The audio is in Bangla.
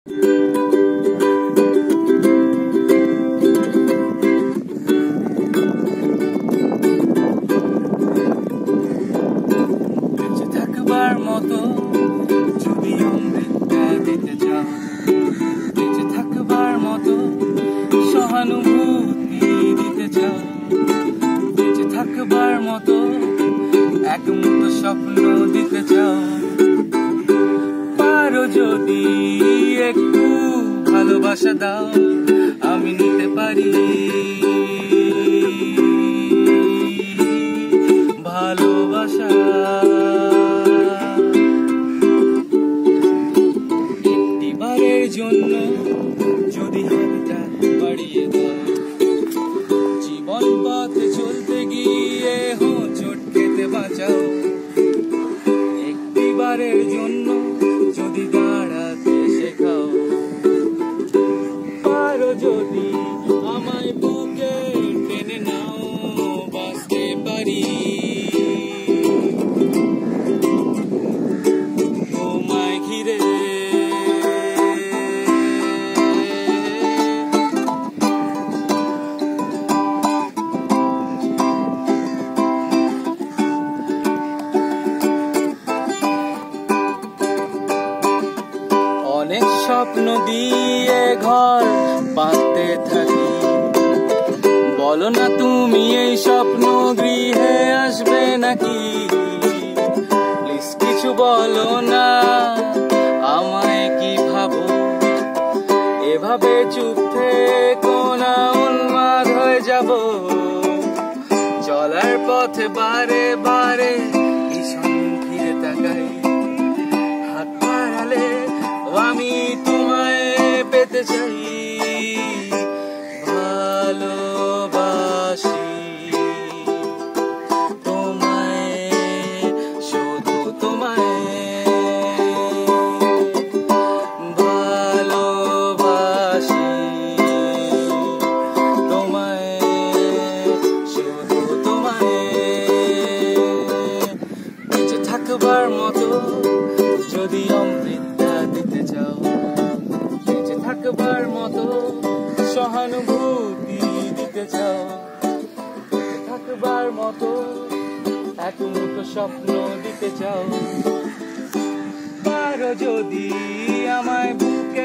বেঁচে থাকবার মতো যদি অমৃতটা দিতে চাও, বেঁচে থাকবার মতো সহানুভূতি দিতে চাও, বেঁচে থাকবার মতো এক মুঠো স্বপ্ন দিতে চাও, পারো যদি একটু ভালোবাসা দাও, আমি নিতে পারি ভালোবাসা। একটিবারের জন্য যদি হাতটা বাড়িয়ে দাও, জীবন পথে চলতে গিয়ে হোঁচট খেতে বাঁচাও। একটিবারের জন্য যদি দাঁড়াতে শেখাও, পারো যদি আমায় বুকে টেনে নাও, বাঁচতে পারি তোমায় ঘিরে। অনেক স্বপ্ন দিয়ে ঘর বাঁধতে থাকি, বলো না তুমি এই স্বপ্ন গৃহে আসবে নাকি? প্লিজ কিছু বলো না, আমায় কি ভাবো? এভাবে চুপ থেকো না, উন্মাদ হয়ে যাব। চলার পথে বারে বারে ভীষণ ফিরে তাকাই, হাত বাড়ালে আমি তোমায় পেতে চাই। ভালোবাসি তোমায়, শুধু তোমায় ভালোবাসি, তোমায় শুধু তোমায়। বেঁচে থাকবার মতো যদি অমৃতটা দিতে চাও, বেঁচে থাকবার মতো সহানুভূতি দিতে চাও, বেঁচে থাকবার মতো এক মুঠো স্বপ্ন দিতে চাও, পারো যদি আমায় বুকে